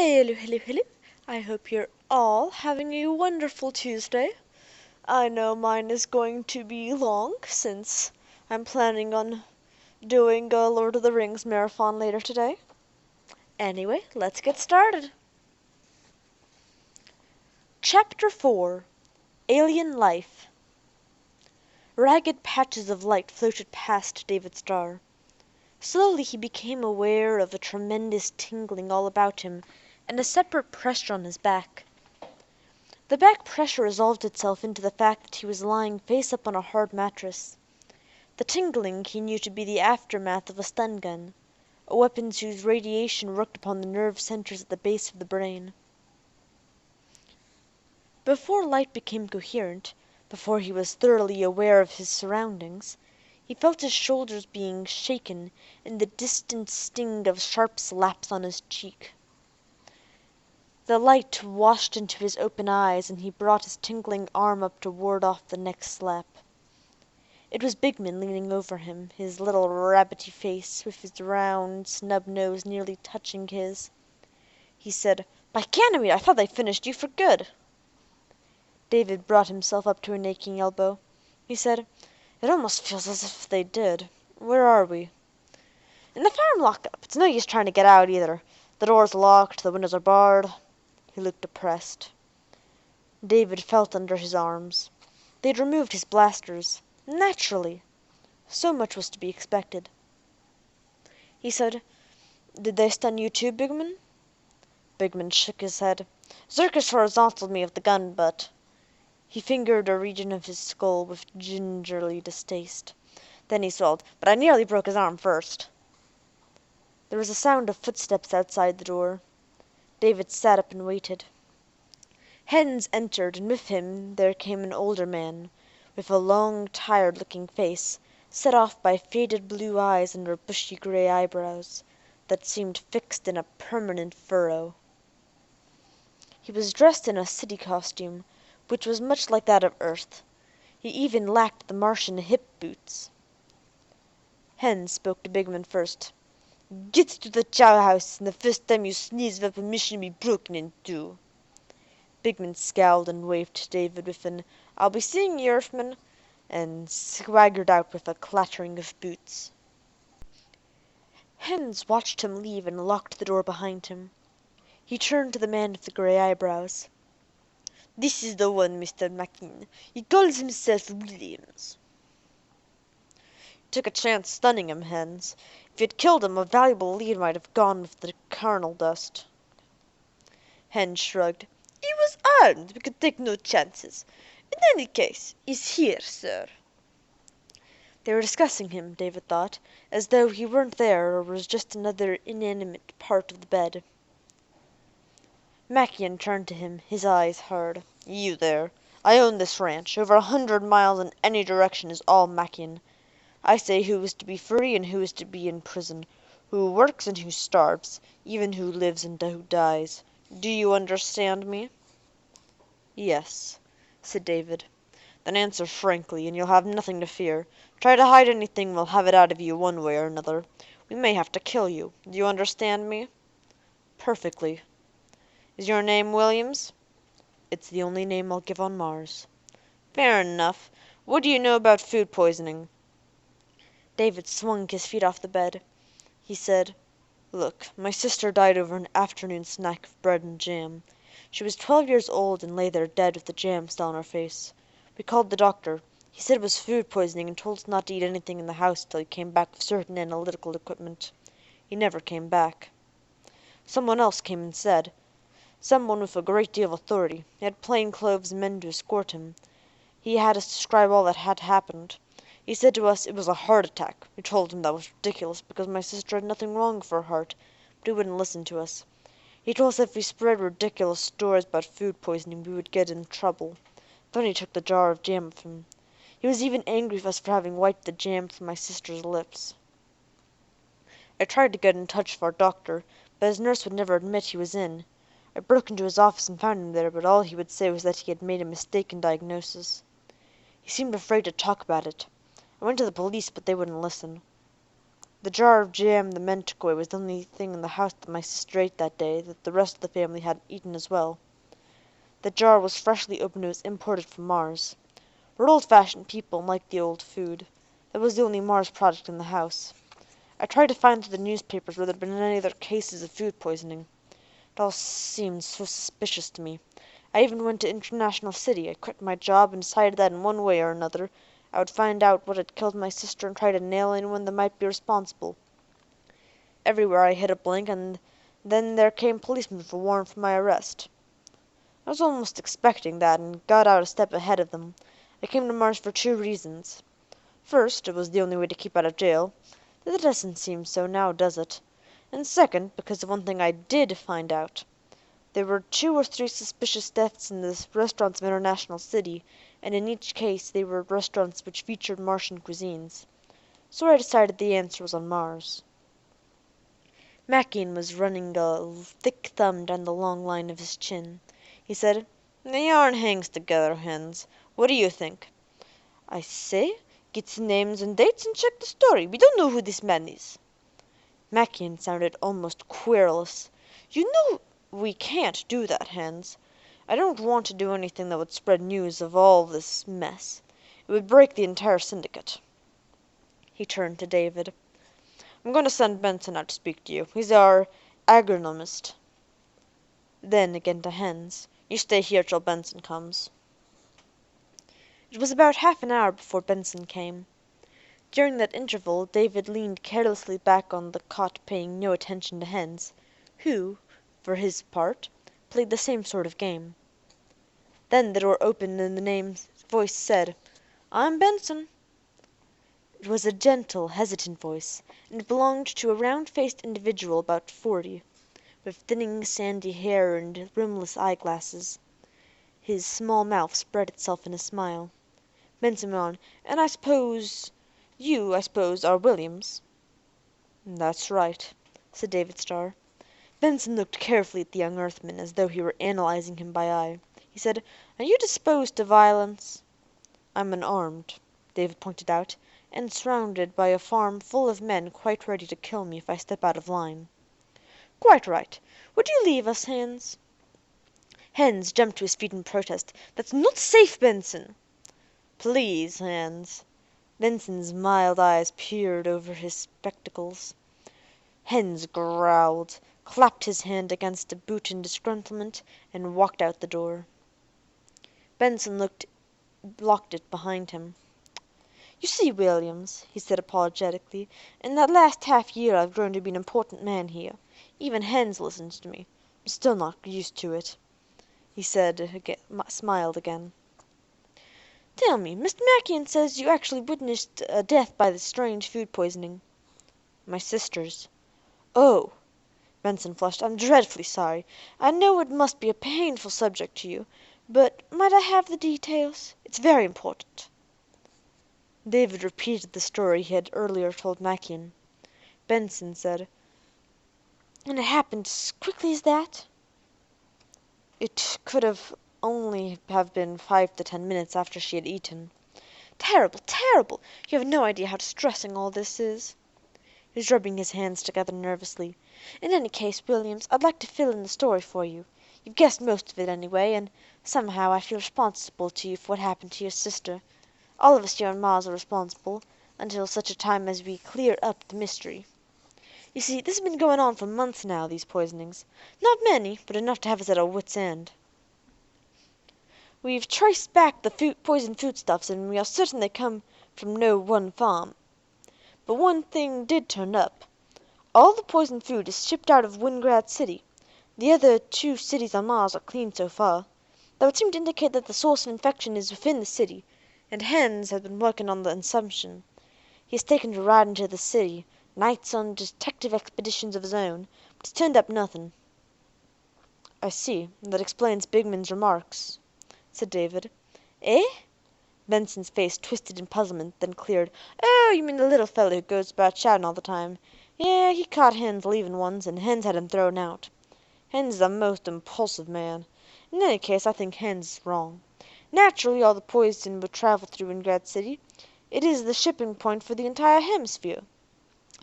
Hello, hello, hello. I hope you're all having a wonderful Tuesday. I know mine is going to be long since I'm planning on doing a Lord of the Rings marathon later today. Anyway, let's get started. Chapter 4 Alien Life. Ragged patches of light floated past David Starr. Slowly he became aware of a tremendous tingling all about him and a separate pressure on his back. The back pressure resolved itself into the fact that he was lying face up on a hard mattress. The tingling he knew to be the aftermath of a stun gun, a weapon whose radiation worked upon the nerve centers at the base of the brain. Before light became coherent, before he was thoroughly aware of his surroundings, he felt his shoulders being shaken and the distant sting of sharp slaps on his cheek. The light washed into his open eyes and he brought his tingling arm up to ward off the next slap. It was Bigman leaning over him, his little rabbity face, with his round, snub nose nearly touching his. He said, "By Ganymede, I thought they finished you for good." David brought himself up to an aching elbow. He said, "It almost feels as if they did. Where are we?" "In the farm lockup. It's no use trying to get out, either. The door's locked, the windows are barred." He looked depressed. David felt under his arms. They'd removed his blasters. Naturally. So much was to be expected. He said, "Did they stun you too, Bigman?" Bigman shook his head. "Zirkus horizontaled me with the gun, but—" He fingered a region of his skull with gingerly distaste. Then he swallowed, "But I nearly broke his arm first." There was a sound of footsteps outside the door. David sat up and waited. Hens entered, and with him there came an older man, with a long, tired-looking face, set off by faded blue eyes under bushy gray eyebrows, that seemed fixed in a permanent furrow. He was dressed in a city costume, which was much like that of Earth. He even lacked the Martian hip boots. Hens spoke to Bigman first. "Get to the chow house, and the first time you sneeze without permission be broken in two." Bigman scowled and waved to David with an "I'll be seeing you, Earthman," and swaggered out with a clattering of boots. Hens watched him leave and locked the door behind him. He turned to the man with the gray eyebrows. "This is the one, Mr. Mackin. He calls himself Williams." "Took a chance stunning him, Hens. If you'd killed him, a valuable lead might have gone with the carnal dust." Hens shrugged. "He was armed. We could take no chances. In any case, he's here, sir." They were discussing him, David thought, as though he weren't there or was just another inanimate part of the bed. Macian turned to him, his eyes hard. "You there. I own this ranch. Over 100 miles in any direction is all Macian. I say who is to be free and who is to be in prison, who works and who starves, even who lives and who dies. Do you understand me?" "Yes," said David. "Then answer frankly, and you'll have nothing to fear. Try to hide anything, we'll have it out of you one way or another. We may have to kill you. Do you understand me?" "Perfectly." "Is your name Williams?" "It's the only name I'll give on Mars." "Fair enough. What do you know about food poisoning?" David swung his feet off the bed. He said, "Look, my sister died over an afternoon snack of bread and jam. She was 12 years old and lay there dead with the jam still on her face. We called the doctor. He said it was food poisoning and told us not to eat anything in the house till he came back with certain analytical equipment. He never came back. Someone else came instead. Someone with a great deal of authority. He had plainclothes men to escort him. He had us describe all that had happened. He said to us it was a heart attack. We told him that was ridiculous, because my sister had nothing wrong with her heart, but he wouldn't listen to us. He told us if we spread ridiculous stories about food poisoning we would get in trouble. Then he took the jar of jam with him. He was even angry with us for having wiped the jam from my sister's lips. I tried to get in touch with our doctor, but his nurse would never admit he was in. I broke into his office and found him there, but all he would say was that he had made a mistaken diagnosis. He seemed afraid to talk about it. I went to the police, but they wouldn't listen." The jar of jam the Mentcoy was the only thing in the house that my sister ate that day that the rest of the family hadn't eaten as well. The jar was freshly opened and was imported from Mars. We're old-fashioned people and like the old food. That was the only Mars product in the house. I tried to find through the newspapers whether there had been any other cases of food poisoning. It all seemed so suspicious to me. I even went to International City. I quit my job and decided that in one way or another I would find out what had killed my sister and try to nail anyone that might be responsible. Everywhere I hit a blank, and then there came policemen with a warrant for my arrest. I was almost expecting that, and got out a step ahead of them. I came to Mars for two reasons. First, it was the only way to keep out of jail. That doesn't seem so now, does it? And second, because of one thing I did find out. There were 2 or 3 suspicious deaths in the restaurants of International City, and in each case they were restaurants which featured Martian cuisines. So I decided the answer was on Mars. Mackian was running a thick thumb down the long line of his chin. He said, "The yarn hangs together, Hens. What do you think?" "I say, get the names and dates and check the story. We don't know who this man is." Mackian sounded almost querulous. "You know we can't do that, Hens. I don't want to do anything that would spread news of all this mess. It would break the entire syndicate." He turned to David. "I'm going to send Benson out to speak to you. He's our agronomist." Then again to Hens. "You stay here till Benson comes." It was about half an hour before Benson came. During that interval David leaned carelessly back on the cot paying no attention to Hens, who, for his part, played the same sort of game. Then the door opened and the voice said, "I'm Benson." It was a gentle, hesitant voice, and it belonged to a round-faced individual about 40, with thinning sandy hair and rimless eyeglasses. His small mouth spread itself in a smile. Benson went on, "And I suppose are Williams." "That's right," said David Starr. Benson looked carefully at the young Earthman, as though he were analyzing him by eye. He said, "Are you disposed to violence?" "I'm unarmed," David pointed out, "and surrounded by a farm full of men quite ready to kill me if I step out of line." "Quite right. Would you leave us, Hens?" Hens jumped to his feet in protest. "That's not safe, Benson!" "Please, Hens." Benson's mild eyes peered over his spectacles. Hens growled, clapped his hand against a boot in disgruntlement, and walked out the door. Benson locked it behind him. "You see, Williams," he said apologetically, "in that last half year I've grown to be an important man here. Even Hens listens to me. I'm still not used to it," he smiled again. "Tell me, Mr. Mackian says you actually witnessed a death by this strange food poisoning." "My sister's." "Oh!" Benson flushed. "I'm dreadfully sorry. I know it must be a painful subject to you, but might I have the details? It's very important." David repeated the story he had earlier told Mackian. Benson said, "And it happened as quickly as that?" "It could only have been 5 to 10 minutes after she had eaten." "Terrible, terrible! You have no idea how distressing all this is." He was rubbing his hands together nervously. "In any case, Williams, I'd like to fill in the story for you. You've guessed most of it, anyway, and somehow I feel responsible to you for what happened to your sister. All of us here on Mars are responsible, until such a time as we clear up the mystery. You see, this has been going on for months now, these poisonings. Not many, but enough to have us at our wits' end. We've traced back the poisoned foodstuffs, and we are certain they come from no one farm. But one thing did turn up. All the poisoned food is shipped out of Wingrad City. The other 2 cities on Mars are clean so far. That would seem to indicate that the source of infection is within the city, and Hens has been working on the assumption. He has taken to ride into the city, nights on detective expeditions of his own, but he's turned up nothing." "I see. That explains Bigman's remarks," said David. "Eh?" Benson's face twisted in puzzlement, then cleared. "Oh, you mean the little fellow who goes about shouting all the time. Yeah, he caught Hens leaving once, and Hens had him thrown out. Hens is a most impulsive man. In any case, I think Hens is wrong. Naturally, all the poison would travel through Wingrad City. It is the shipping point for the entire hemisphere."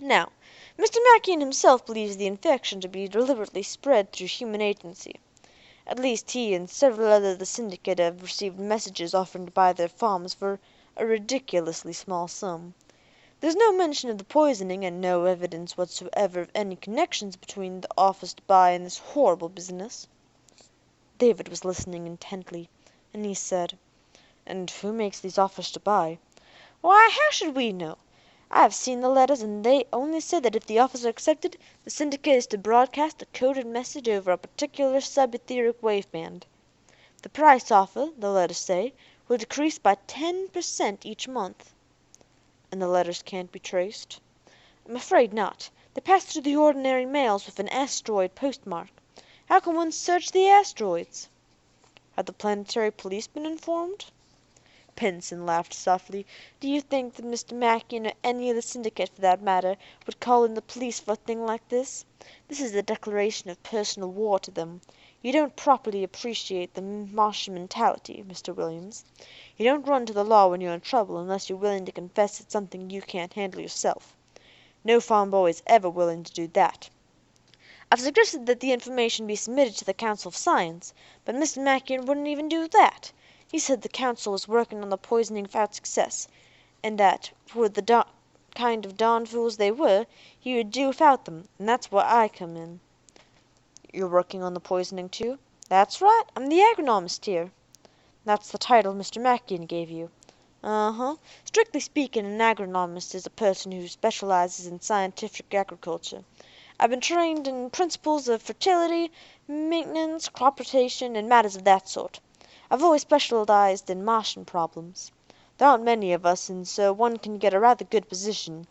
Now, Mr. Mackian himself believes the infection to be deliberately spread through human agency. At least he and several others of the syndicate have received messages offering to buy their farms for a ridiculously small sum. There's no mention of the poisoning, and no evidence whatsoever of any connections between the offers to buy and this horrible business." David was listening intently, and he said, "And who makes these offers to buy?" "Why, how should we know? I have seen the letters, and they only say that if the offers are accepted, the syndicate is to broadcast a coded message over a particular sub-etheric wave band. The price offer, the letters say, will decrease by 10% each month." "And the letters can't be traced?" "I'm afraid not. They pass through the ordinary mails with an asteroid postmark. How can one search the asteroids?" "Have the planetary police been informed?" Benson laughed softly. "Do you think that Mr. Mackian, or any of the syndicate for that matter, would call in the police for a thing like this? This is a declaration of personal war to them. You don't properly appreciate the Martian mentality, Mr. Williams. You don't run to the law when you're in trouble unless you're willing to confess it's something you can't handle yourself. No farm boy is ever willing to do that. I've suggested that the information be submitted to the Council of Science, but Mr. Mackian wouldn't even do that. He said the Council was working on the poisoning without success, and that, for the kind of darned fools they were, he would do without them, and that's where I come in." "You're working on the poisoning, too?" "That's right. I'm the agronomist here." "That's the title Mr. Mackian gave you?" "Uh-huh. Strictly speaking, an agronomist is a person who specializes in scientific agriculture. I've been trained in principles of fertility, maintenance, crop rotation, and matters of that sort. I've always specialized in Martian problems. There aren't many of us, and so one can get a rather good position,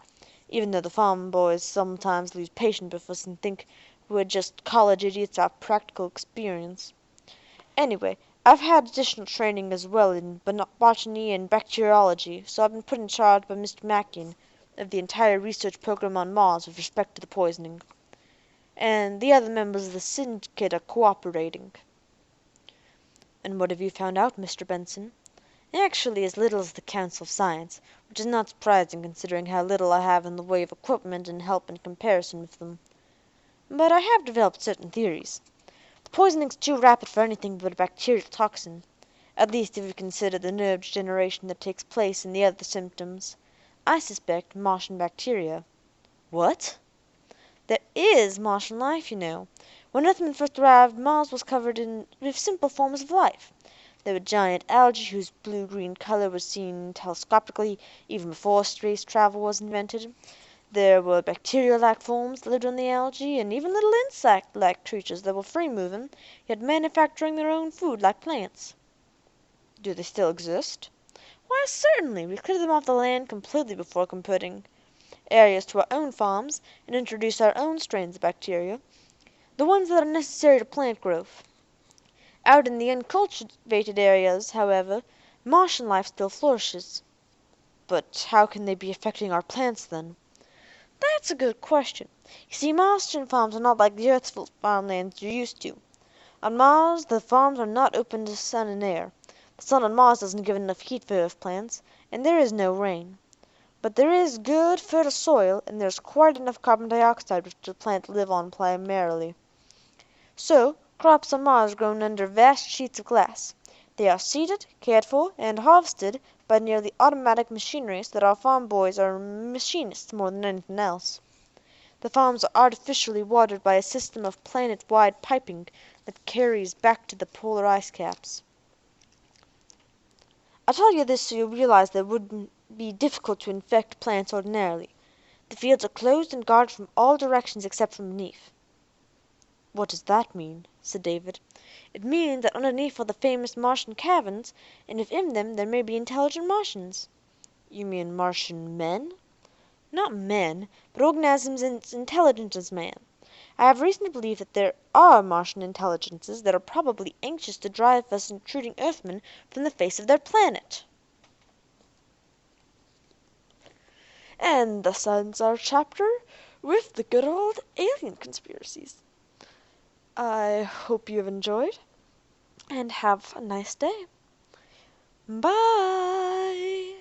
even though the farm boys sometimes lose patience with us and think we're just college idiots without practical experience. Anyway, I've had additional training as well in botany and bacteriology, so I've been put in charge by Mr. Mackian of the entire research program on Mars with respect to the poisoning. And the other members of the syndicate are cooperating." "And what have you found out, Mr. Benson?" "Actually as little as the Council of Science, which is not surprising considering how little I have in the way of equipment and help in comparison with them. But I have developed certain theories. The poisoning's too rapid for anything but a bacterial toxin, at least if you consider the nerve degeneration that takes place and the other symptoms. I suspect Martian bacteria." "What?" "There is Martian life, you know. When Earthmen first arrived, Mars was covered with simple forms of life. There were giant algae whose blue-green color was seen telescopically even before space travel was invented. There were bacterial-like forms that lived on the algae, and even little insect-like creatures that were free-moving, yet manufacturing their own food like plants." "Do they still exist?" "Why, certainly. We cleared them off the land completely before converting areas to our own farms, and introduced our own strains of bacteria, the ones that are necessary to plant growth. Out in the uncultivated areas, however, Martian life still flourishes." "But how can they be affecting our plants, then?" "That's a good question. You see, Martian farms are not like the Earth's farmlands you're used to. On Mars the farms are not open to sun and air. The sun on Mars doesn't give enough heat for Earth plants, and there is no rain. But there is good, fertile soil, and there is quite enough carbon dioxide which the plants live on primarily. So crops on Mars are grown under vast sheets of glass. They are seeded, cared for, and harvested by nearly automatic machinery so that our farm boys are machinists more than anything else. The farms are artificially watered by a system of planet-wide piping that carries back to the polar ice caps. I tell you this so you realize that it would be difficult to infect plants ordinarily. The fields are closed and guarded from all directions except from beneath." "What does that mean?" said David. "It means that underneath are the famous Martian caverns, and within them there may be intelligent Martians." "You mean Martian men?" "Not men, but organisms as intelligent as man. I have reason to believe that there are Martian intelligences that are probably anxious to drive us intruding Earthmen from the face of their planet." And thus ends our chapter with the good old alien conspiracies. I hope you have enjoyed, and have a nice day. Bye!